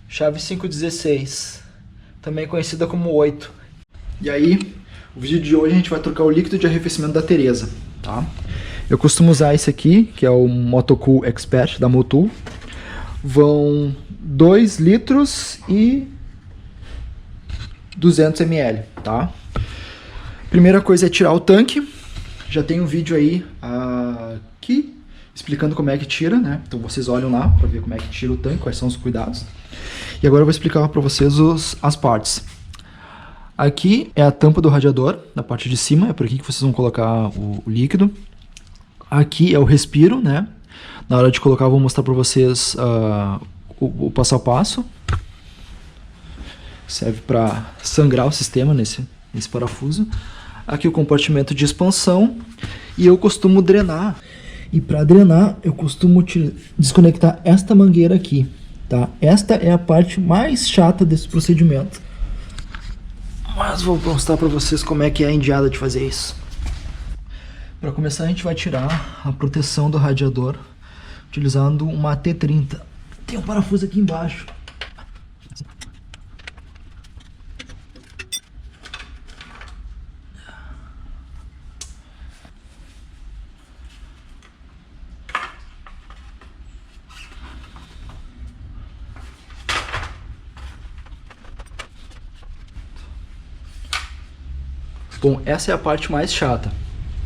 Chave 516, também conhecida como 8. E aí, o vídeo de hoje a gente vai trocar o líquido de arrefecimento da Teresa, tá? Eu costumo usar esse aqui, que é o Motocool Expert da Motul. Vão 2 litros e 200 ml, tá? Primeira coisa é tirar o tanque. Já tem um vídeo aí aqui explicando como é que tira, né? Então vocês olham lá para ver como é que tira o tanque, quais são os cuidados. E agora eu vou explicar para vocês as partes. Aqui é a tampa do radiador, na parte de cima, é por aqui que vocês vão colocar o líquido. Aqui é o respiro, né? Na hora de colocar eu vou mostrar para vocês o passo a passo. Serve para sangrar o sistema nesse parafuso. Aqui o compartimento de expansão. E eu costumo drenar. E para drenar eu costumo desconectar esta mangueira aqui, tá? Esta é a parte mais chata desse procedimento. Mas vou mostrar para vocês como é que é a indiada de fazer isso. Para começar, a gente vai tirar a proteção do radiador utilizando uma T30. Tem um parafuso aqui embaixo. Bom, essa é a parte mais chata.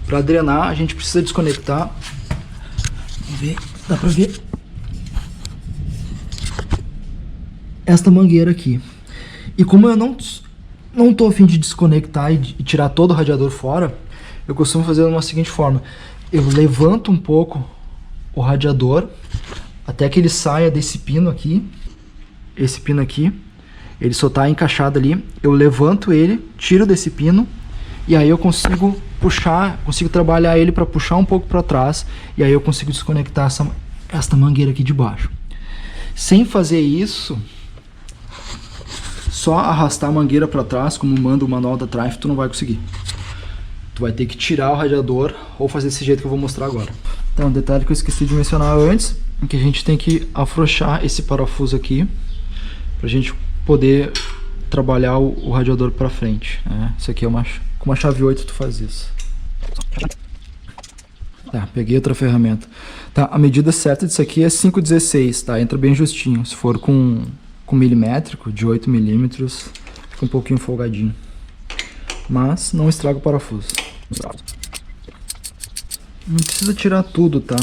Para drenar, a gente precisa desconectar. Vamos ver, dá para ver esta mangueira aqui. E como eu não tô a fim de desconectar e tirar todo o radiador fora, eu costumo fazer de uma seguinte forma: eu levanto um pouco o radiador até que ele saia desse pino aqui. Esse pino aqui, ele só tá encaixado ali. Eu levanto ele, tiro desse pino. E aí eu consigo puxar, consigo trabalhar ele para puxar um pouco para trás. E aí eu consigo desconectar esta mangueira aqui de baixo. Sem fazer isso, só arrastar a mangueira para trás, como manda o manual da Triumph, tu não vai conseguir. Tu vai ter que tirar o radiador ou fazer desse jeito que eu vou mostrar agora. Então, um detalhe que eu esqueci de mencionar antes, é que a gente tem que afrouxar esse parafuso aqui, pra gente poder trabalhar o radiador para frente, né? Isso aqui é com uma chave 8 tu faz isso. Tá, peguei outra ferramenta. Tá, a medida certa disso aqui é 5,16, tá? Entra bem justinho. Se for com milimétrico, de 8 milímetros, fica um pouquinho folgadinho. Mas não estraga o parafuso. Não precisa tirar tudo, tá?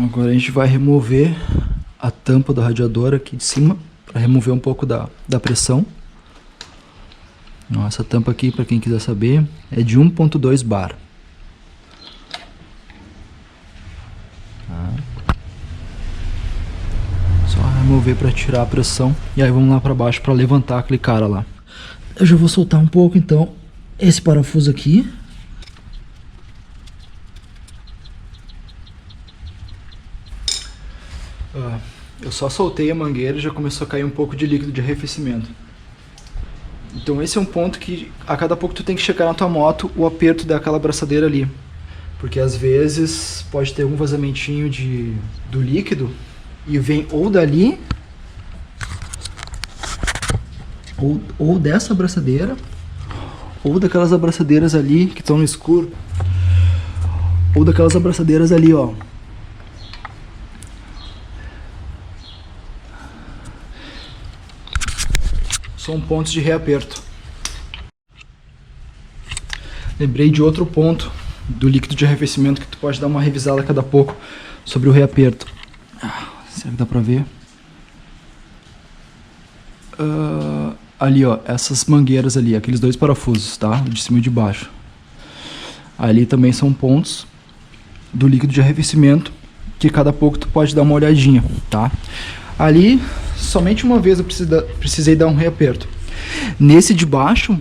Agora a gente vai remover a tampa do radiador aqui de cima, para remover um pouco da pressão. Essa tampa aqui, para quem quiser saber, é de 1.2 bar. Tá. Só remover para tirar a pressão. E aí vamos lá para baixo para levantar aquele cara lá. Eu já vou soltar um pouco então esse parafuso aqui. Eu só soltei a mangueira e já começou a cair um pouco de líquido de arrefecimento. Então esse é um ponto que a cada pouco tu tem que checar na tua moto o aperto daquela abraçadeira ali. Porque às vezes pode ter algum vazamentinho do líquido e vem ou dali ou dessa abraçadeira ou daquelas abraçadeiras ali que estão no escuro ou daquelas abraçadeiras ali, ó. São pontos de reaperto. Lembrei de outro ponto do líquido de arrefecimento que tu pode dar uma revisada a cada pouco sobre o reaperto. Será que dá pra ver? Ali, ó, essas mangueiras ali, aqueles 2 parafusos, tá? De cima e de baixo. Ali também são pontos do líquido de arrefecimento que cada pouco tu pode dar uma olhadinha, tá? Ali, somente uma vez eu precisei dar um reaperto. Nesse de baixo,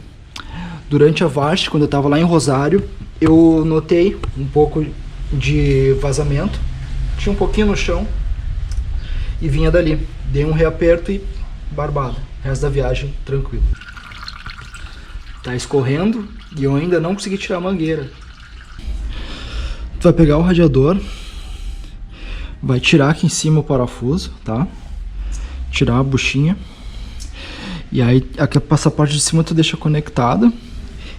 durante a VARST, quando eu estava lá em Rosário, eu notei um pouco de vazamento. Tinha um pouquinho no chão e vinha dali. Dei um reaperto e barbada. O resto da viagem, tranquilo. Tá escorrendo e eu ainda não consegui tirar a mangueira. Tu vai pegar o radiador, vai tirar aqui em cima o parafuso, tá? Tirar a buchinha. E aí essa parte de cima tu deixa conectada.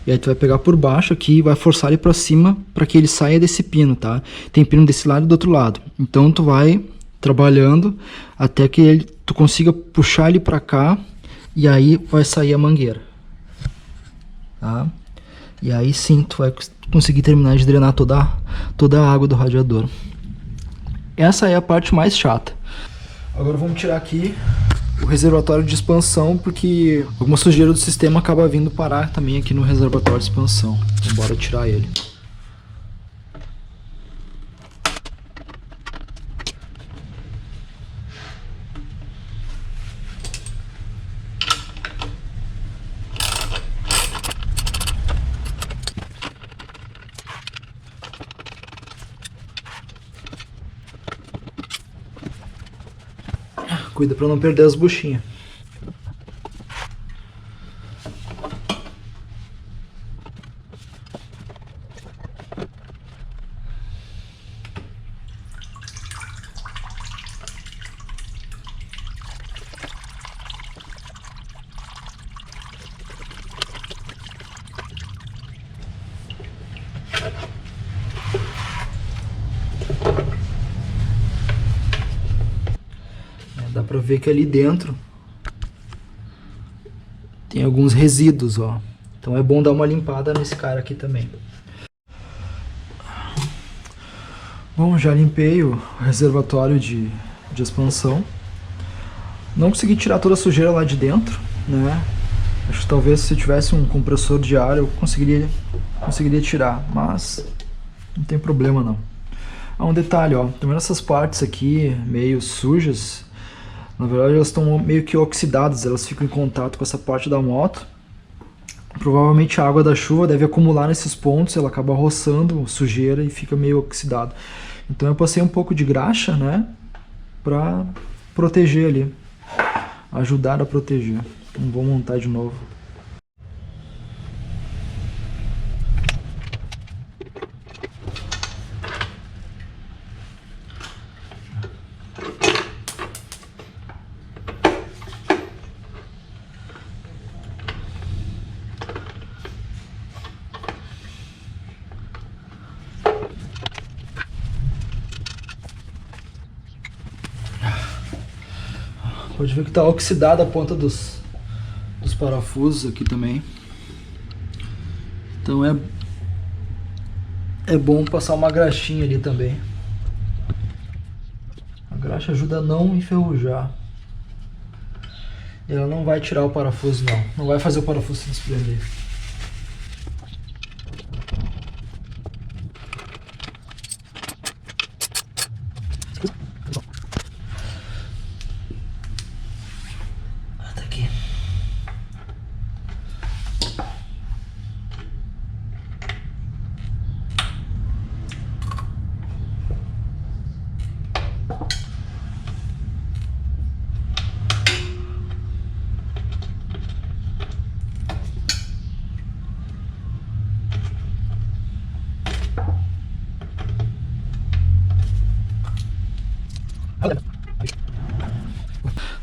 E aí tu vai pegar por baixo aqui e vai forçar ele pra cima para que ele saia desse pino, tá? Tem pino desse lado e do outro lado. Então tu vai trabalhando até que tu consiga puxar ele pra cá e aí vai sair a mangueira, tá? E aí sim tu vai conseguir terminar de drenar toda a água do radiador. Essa é a parte mais chata. Agora vamos tirar aqui o reservatório de expansão, porque alguma sujeira do sistema acaba vindo parar também aqui no reservatório de expansão. Então bora tirar ele. Cuida para não perder as buchinhas. Dá pra ver que ali dentro tem alguns resíduos, ó. Então é bom dar uma limpada nesse cara aqui também. Bom, já limpei o reservatório de expansão. Não consegui tirar toda a sujeira lá de dentro, né? Acho que talvez se tivesse um compressor de ar eu conseguiria tirar, mas não tem problema não. Ah, um detalhe, ó. Também essas partes aqui meio sujas, na verdade elas estão meio que oxidadas, elas ficam em contato com essa parte da moto. Provavelmente a água da chuva deve acumular nesses pontos, ela acaba roçando sujeira e fica meio oxidado. Então eu passei um pouco de graxa, né, pra proteger ali, ajudar a proteger. Então vou montar de novo. Pode ver que está oxidada a ponta dos parafusos aqui também. Então é bom passar uma graxinha ali também. A graxa ajuda a não enferrujar. E ela não vai tirar o parafuso não. Não vai fazer o parafuso se desprender.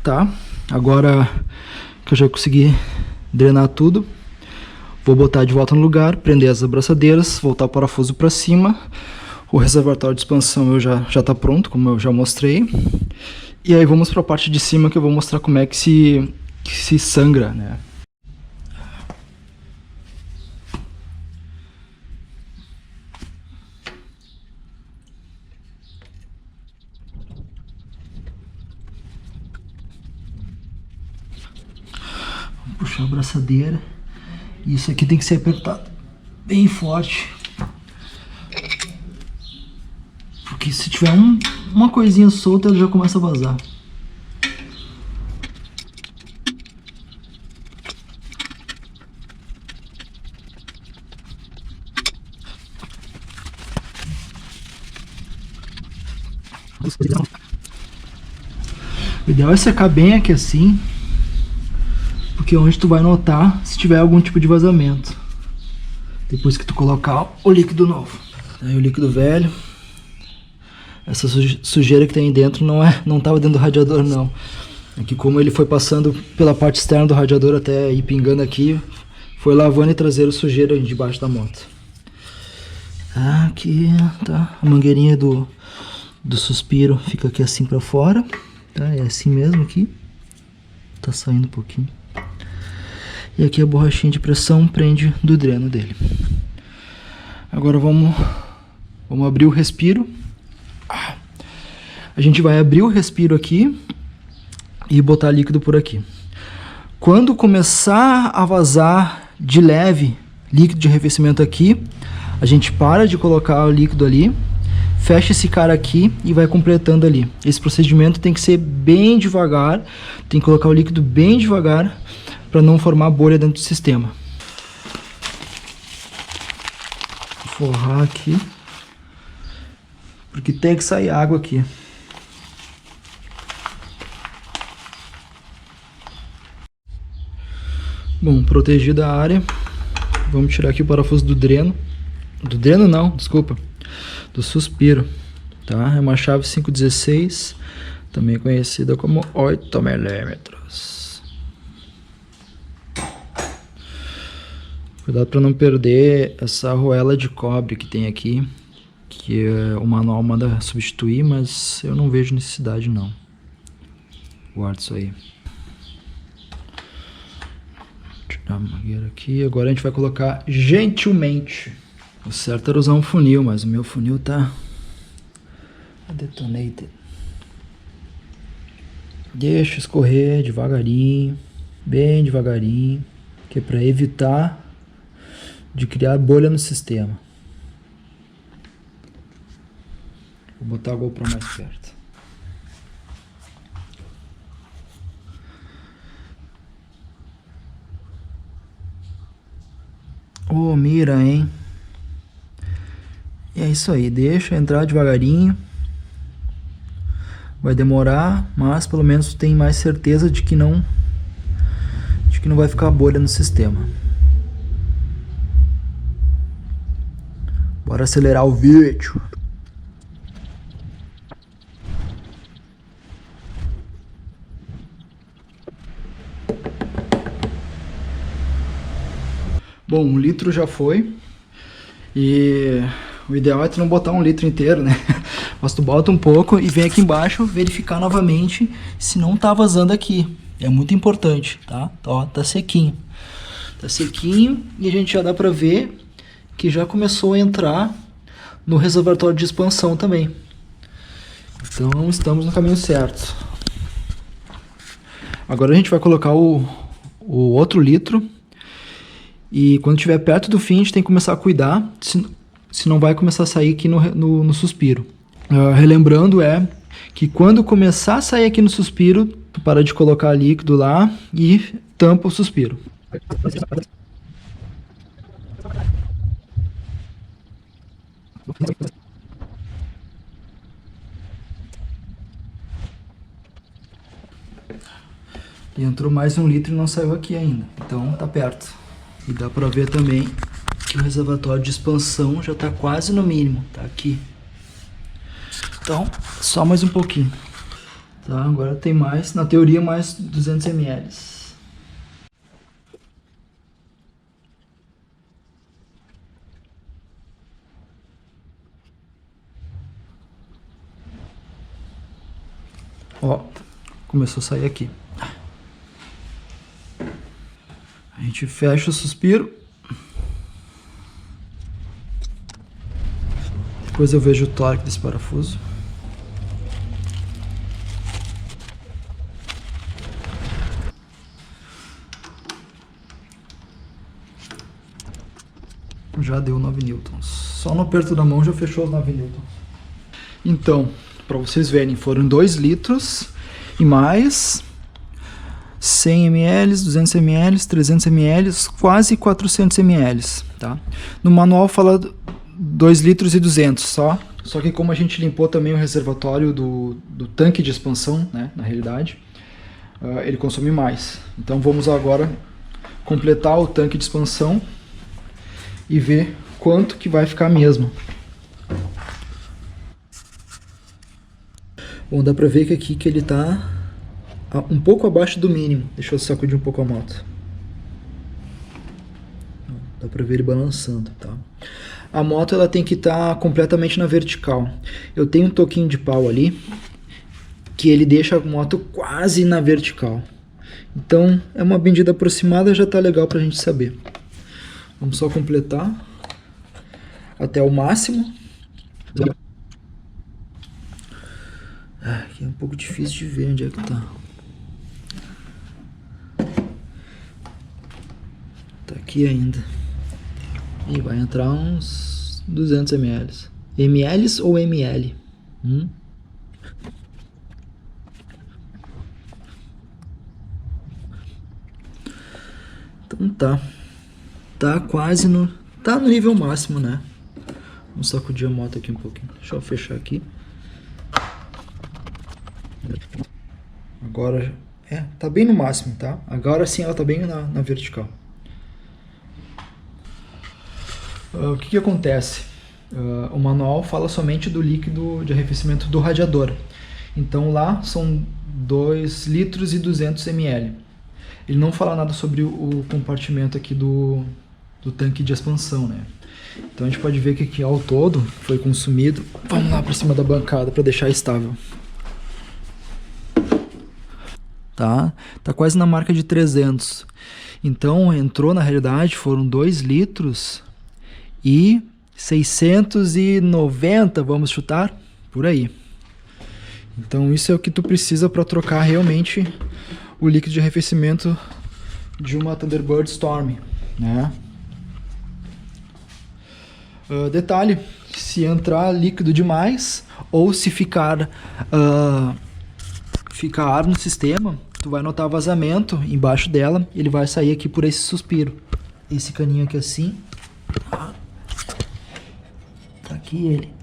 Tá, agora que eu já consegui drenar tudo, vou botar de volta no lugar, prender as abraçadeiras, voltar o parafuso para cima. O reservatório de expansão já tá pronto, como eu já mostrei. E aí vamos para a parte de cima que eu vou mostrar como é que se sangra, né? Puxar a abraçadeira. Isso aqui tem que ser apertado bem forte, porque se tiver uma coisinha solta ela já começa a vazar. O ideal é secar bem aqui assim, porque é onde tu vai notar se tiver algum tipo de vazamento. Depois que tu colocar o líquido novo. Aí o líquido velho. Essa sujeira que tem aí dentro não tava dentro do radiador, não. Aqui, como ele foi passando pela parte externa do radiador até ir pingando aqui, foi lavando e trazendo sujeira debaixo da moto. Aqui tá a mangueirinha do suspiro, fica aqui assim pra fora, tá? É assim mesmo aqui. Tá saindo um pouquinho. E aqui a borrachinha de pressão prende do dreno dele. Agora vamos abrir o respiro. A gente vai abrir o respiro aqui e botar líquido por aqui. Quando começar a vazar de leve líquido de arrefecimento aqui, a gente para de colocar o líquido ali, fecha esse cara aqui e vai completando ali. Esse procedimento tem que ser bem devagar, tem que colocar o líquido bem devagar para não formar bolha dentro do sistema. Vou forrar aqui, porque tem que sair água aqui. Bom, protegida a área, vamos tirar aqui o parafuso do dreno. Do dreno não, desculpa. Do suspiro. Tá? É uma chave 516, também conhecida como 8 milímetros. Cuidado para não perder essa arruela de cobre que tem aqui, que o manual manda substituir, mas eu não vejo necessidade não. Guarda isso aí. Tirar a mangueira aqui. Agora a gente vai colocar gentilmente. O certo era usar um funil, mas o meu funil tá detonated. Deixa escorrer devagarinho, bem devagarinho, que é para evitar de criar bolha no sistema. Vou botar a GoPro mais perto. Ô, mira, hein? E é isso aí, deixa entrar devagarinho. Vai demorar, mas pelo menos tem mais certeza de que não vai ficar bolha no sistema. Bora acelerar o vídeo. Bom, 1 litro já foi. E o ideal é tu não botar 1 litro inteiro, né? Mas tu bota um pouco e vem aqui embaixo verificar novamente se não tá vazando aqui. É muito importante, tá? Ó, tá sequinho. Tá sequinho e a gente já dá pra ver que já começou a entrar no reservatório de expansão também. Então estamos no caminho certo. Agora a gente vai colocar o outro litro. E quando estiver perto do fim, a gente tem que começar a cuidar, se não vai começar a sair aqui no suspiro. Relembrando que quando começar a sair aqui no suspiro, tu para de colocar líquido lá e tampa o suspiro. E entrou mais 1 litro e não saiu aqui ainda, então tá perto. E dá pra ver também que o reservatório de expansão já tá quase no mínimo, tá aqui. Então, só mais um pouquinho. Tá, agora tem mais, na teoria mais 200 ml. Ó, começou a sair aqui. A gente fecha o suspiro. Depois eu vejo o torque desse parafuso. Já deu 9 newtons. Só no aperto da mão já fechou os 9 newtons. Então, para vocês verem, foram 2 litros e mais 100 ml, 200 ml, 300 ml, quase 400 ml, tá? No manual fala 2 litros e 200 só que como a gente limpou também o reservatório do tanque de expansão, né, na realidade, ele consome mais. Então vamos agora completar o tanque de expansão e ver quanto que vai ficar mesmo. Bom, dá pra ver que aqui que ele tá um pouco abaixo do mínimo. Deixa eu sacudir um pouco a moto. Dá pra ver ele balançando, tá? A moto ela tem que estar completamente na vertical. Eu tenho um toquinho de pau ali que ele deixa a moto quase na vertical. Então é uma medida aproximada, já tá legal pra gente saber. Vamos só completar até o máximo. Aqui é um pouco difícil de ver onde é que tá. Tá aqui ainda. E vai entrar uns 200 ml. ml ou ml? Então tá. Tá quase no... Tá no nível máximo, né? Vamos sacudir a moto aqui um pouquinho. Deixa eu fechar aqui. Agora... tá bem no máximo, tá? Agora sim ela tá bem na vertical. O que acontece? O manual fala somente do líquido de arrefecimento do radiador. Então lá são 2 litros e 200 ml. Ele não fala nada sobre o compartimento aqui do tanque de expansão, né? Então a gente pode ver que aqui ao todo foi consumido... Vamos lá para cima da bancada para deixar estável. Tá quase na marca de 300. Então entrou, na realidade, foram 2 litros e 690, vamos chutar, por aí. Então isso é o que tu precisa para trocar realmente o líquido de arrefecimento de uma Thunderbird Storm, né? Detalhe, se entrar líquido demais ou se ficar ar no sistema, tu vai notar vazamento embaixo dela, ele vai sair aqui por esse suspiro. Esse caninho aqui assim, tá aqui ele.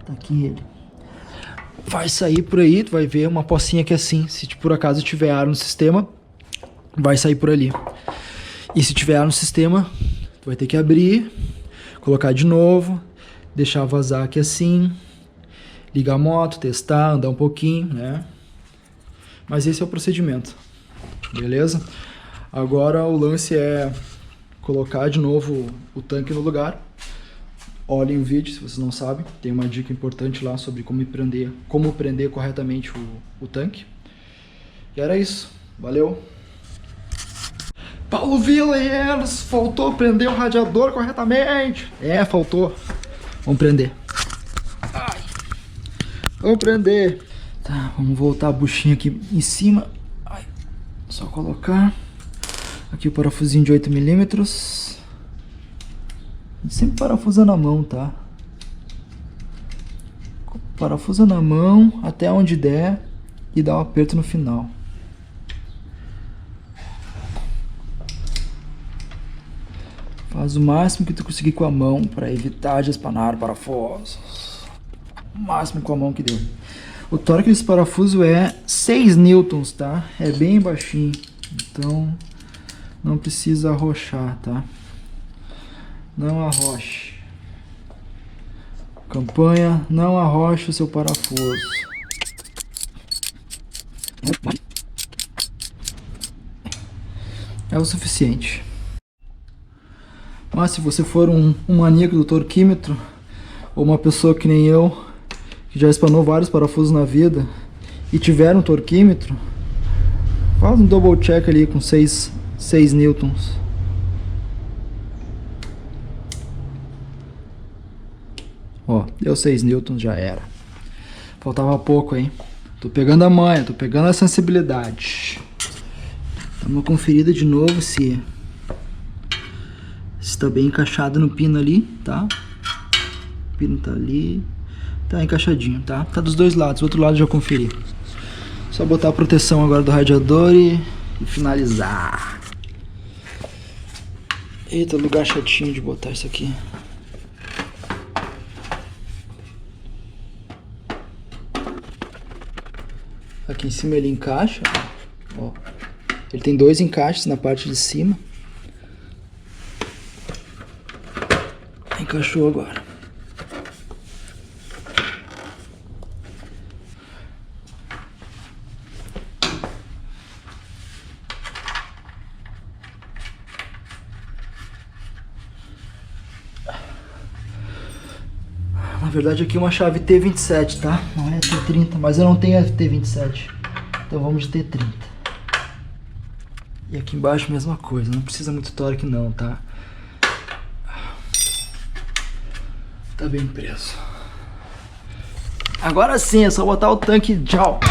Tá aqui ele. Vai sair por aí, tu vai ver uma pocinha aqui assim. Se por acaso tiver ar no sistema, vai sair por ali. E se tiver ar no sistema, tu vai ter que abrir, colocar de novo, deixar vazar aqui assim, ligar a moto, testar, andar um pouquinho, né? Mas esse é o procedimento, beleza? Agora o lance é colocar de novo o tanque no lugar. Olhem o vídeo, se vocês não sabem, tem uma dica importante lá sobre como prender corretamente o tanque. E era isso, valeu! Paulo Vilas, faltou prender o radiador corretamente. Faltou. Vamos prender. Vamos prender. Tá, vamos voltar a buchinha aqui em cima. Só colocar. Aqui o parafusinho de 8 mm. Sempre parafusa na mão, tá? Parafusa na mão até onde der e dá um aperto no final. Faz o máximo que tu conseguir com a mão para evitar de espanar parafusos. O máximo com a mão que deu. O torque desse parafuso é 6 newtons, tá? É bem baixinho. Então não precisa arrochar, tá? Não arroche. Campanha, não arroche o seu parafuso. É o suficiente. Mas se você for um maníaco do torquímetro, ou uma pessoa que nem eu, que já espanou vários parafusos na vida, e tiver um torquímetro, faz um double check ali com 6 newtons. Ó, deu 6 newtons, já era. Faltava pouco, hein? Tô pegando a manha, tô pegando a sensibilidade. Dá uma conferida de novo se está bem encaixado no pino ali, tá? O pino tá ali. Tá encaixadinho, tá? Tá dos dois lados, o outro lado já conferi. Só botar a proteção agora do radiador e finalizar. Eita, lugar chatinho de botar isso aqui. Aqui em cima ele encaixa, ó. Ele tem 2 encaixes na parte de cima. Encaixou agora. Na verdade aqui é uma chave T27, tá? Não é T30, mas eu não tenho a T27. Então vamos de T30. E aqui embaixo a mesma coisa, não precisa muito torque não, tá? Tá bem preso. Agora sim, é só botar o tanque, tchau!